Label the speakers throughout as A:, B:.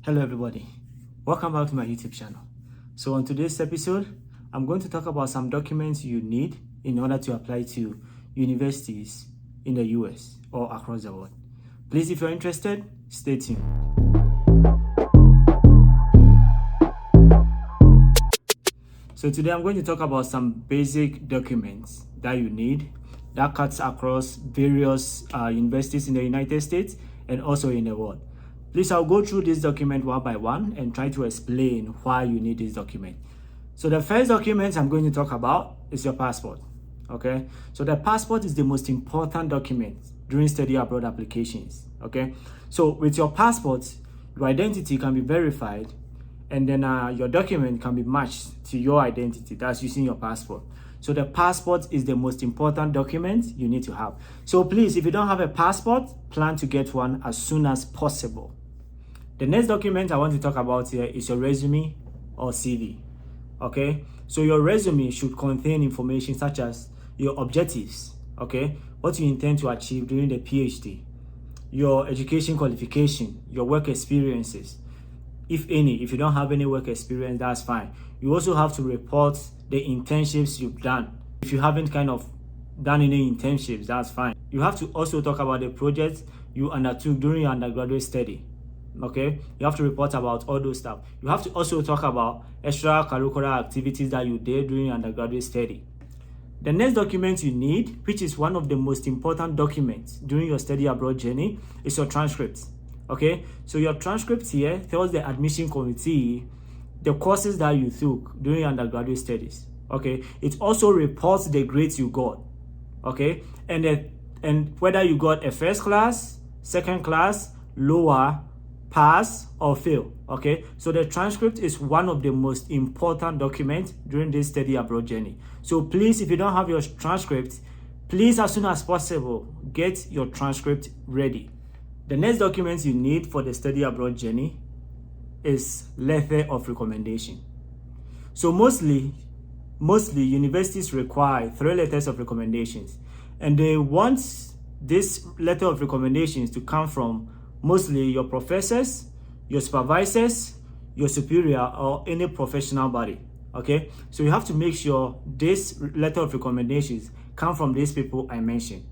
A: Hello everybody, welcome back to my YouTube channel. So on today's episode, I'm going to talk about some documents you need in order to apply to universities in the US or across the world. Please, if you're interested, stay tuned. So today I'm going to talk about some basic documents that you need that cuts across various universities in the United States and also in the world. Please, I'll go through this document one by one and try to explain why you need this document. So the first document I'm going to talk about is your passport. Okay, so the passport is the most important document during study abroad applications. Okay, so with your passport, your identity can be verified, and then your document can be matched to your identity. That's using your passport. So the passport is the most important document you need to have. So please, if you don't have a passport, plan to get one as soon as possible. The next document I want to talk about here is your resume or CV. Okay, so your resume should contain information such as your objectives, okay, what you intend to achieve during the Ph.D, your education qualification, your work experiences, if any. If you don't have any work experience, that's fine. You also have to report the internships you've done. If you haven't kind of done any internships, that's fine. You have to also talk about the projects you undertook during your undergraduate study. Okay, you have to report about all those stuff. You have to also talk about extracurricular activities that you did during your undergraduate study. The next document you need, which is one of the most important documents during your study abroad journey, is your transcript. Okay, so your transcript here tells the admission committee the courses that you took during your undergraduate studies. Okay, it also reports the grades you got. Okay, and whether you got a first class, second class, lower, pass or fail. Okay, so the transcript is one of the most important documents during this study abroad journey. So please, if you don't have your transcript, please, as soon as possible, get your transcript ready. The next document you need for the study abroad journey is letter of recommendation. So mostly universities require 3 letters of recommendations, and they want this letter of recommendations to come from mostly your professors, your supervisors, your superior, or any professional body. Okay, so you have to make sure this letter of recommendations come from these people I mentioned.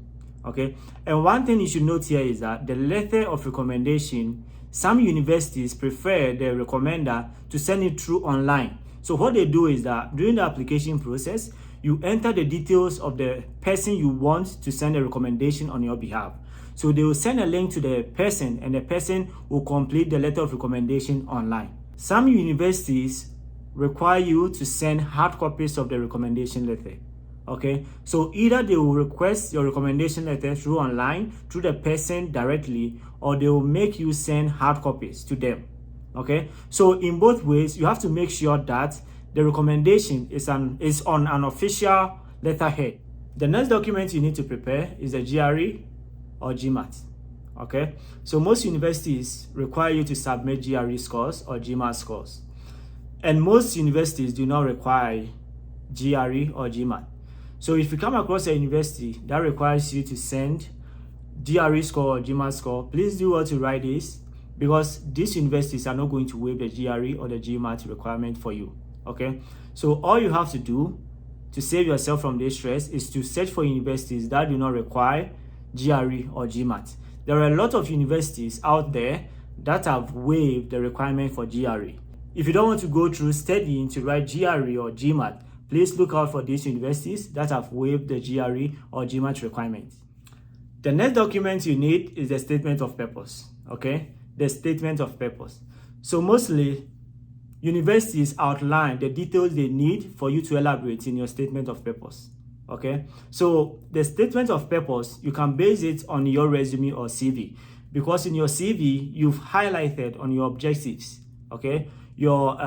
A: Okay, and one thing you should note here is that the letter of recommendation, some universities prefer the recommender to send it through online. So what they do is that during the application process, you enter the details of the person you want to send a recommendation on your behalf. So they will send a link to the person, and the person will complete the letter of recommendation online. Some universities require you to send hard copies of the recommendation letter. Okay, so either they will request your recommendation letter through online, through the person directly, or they will make you send hard copies to them. Okay, so in both ways, you have to make sure that the recommendation is on an official letterhead. The next document you need to prepare is the GRE or GMAT. Okay, so most universities require you to submit GRE scores or GMAT scores, and most universities do not require GRE or GMAT. So if you come across a university that requires you to send GRE score or GMAT score, please do well to write this, because these universities are not going to waive the GRE or the GMAT requirement for you. Okay, so all you have to do to save yourself from this stress is to search for universities that do not require GRE or GMAT. There are a lot of universities out there that have waived the requirement for GRE. If you don't want to go through studying to write GRE or GMAT, please look out for these universities that have waived the GRE or GMAT requirements. The next document you need is the statement of purpose. Okay, the statement of purpose. So mostly universities outline the details they need for you to elaborate in your statement of purpose. Okay, so the statement of purpose, you can base it on your resume or CV, because in your CV you've highlighted on your objectives, okay, your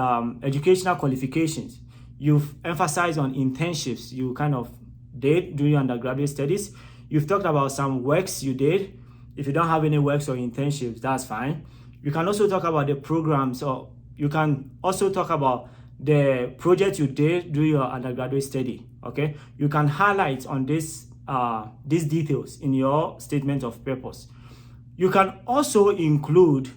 A: educational qualifications. You've emphasized on internships you kind of did during your undergraduate studies. You've talked about some works you did. If you don't have any works or internships, that's fine. You can also talk about the programs, or you can also talk about the project you did during your undergraduate study. Okay, you can highlight on these details in your statement of purpose. You can also include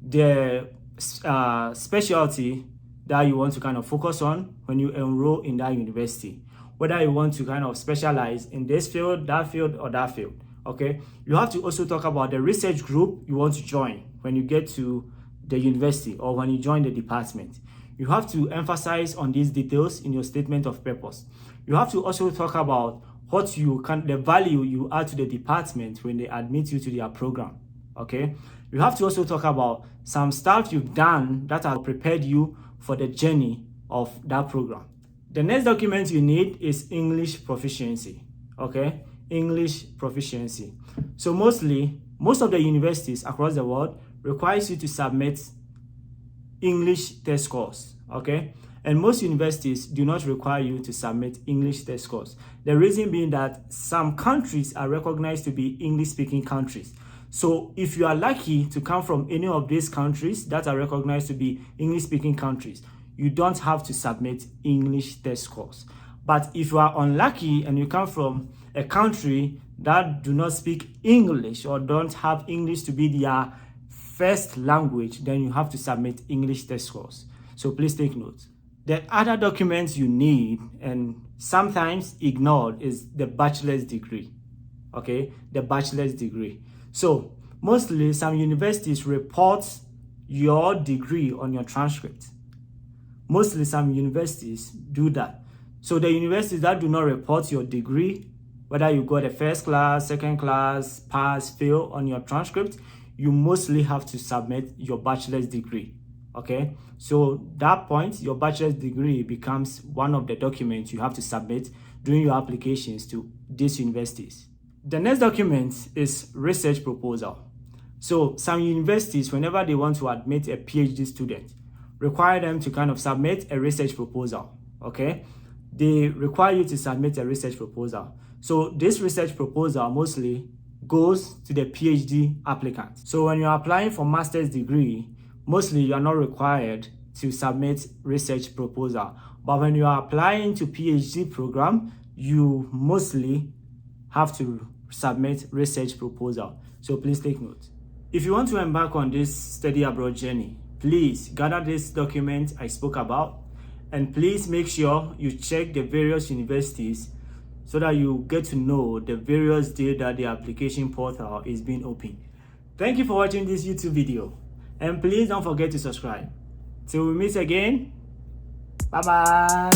A: the specialty that you want to kind of focus on when you enroll in that university, whether you want to kind of specialize in this field, or that field. Okay, you have to also talk about the research group you want to join when you get to the university or when you join the department. You have to emphasize on these details in your statement of purpose. You have to also talk about the value you add to the department when they admit you to their program. Okay, you have to also talk about some stuff you've done that have prepared you for the journey of that program. The next document you need is English proficiency. Okay, English proficiency. So most of the universities across the world requires you to submit English test scores. Okay, and most universities do not require you to submit English test scores. The reason being that some countries are recognized to be English-speaking countries. So if you are lucky to come from any of these countries that are recognized to be English-speaking countries, you don't have to submit English test scores. But if you are unlucky and you come from a country that do not speak English or don't have English to be their first language, then you have to submit English test scores. So please take note. The other documents you need and sometimes ignored is the bachelor's degree. Okay, the bachelor's degree. So mostly some universities report your degree on your transcript. Mostly some universities do that. So the universities that do not report your degree, whether you got a first class, second class, pass, fail on your transcript, you mostly have to submit your bachelor's degree. Okay, so that point, your bachelor's degree becomes one of the documents you have to submit during your applications to these universities. The next document is research proposal. So some universities, whenever they want to admit a PhD student, require them to kind of submit a research proposal. Okay, they require you to submit a research proposal. So this research proposal mostly goes to the PhD applicant. So when you're applying for master's degree, mostly you're not required to submit research proposal. But when you are applying to PhD program, you mostly have to submit research proposal. So please take note. If you want to embark on this study abroad journey, please gather this document I spoke about, and please make sure you check the various universities so that you get to know the various days that the application portal is being open. Thank you for watching this YouTube video, and please don't forget to subscribe. Till we meet again, bye bye.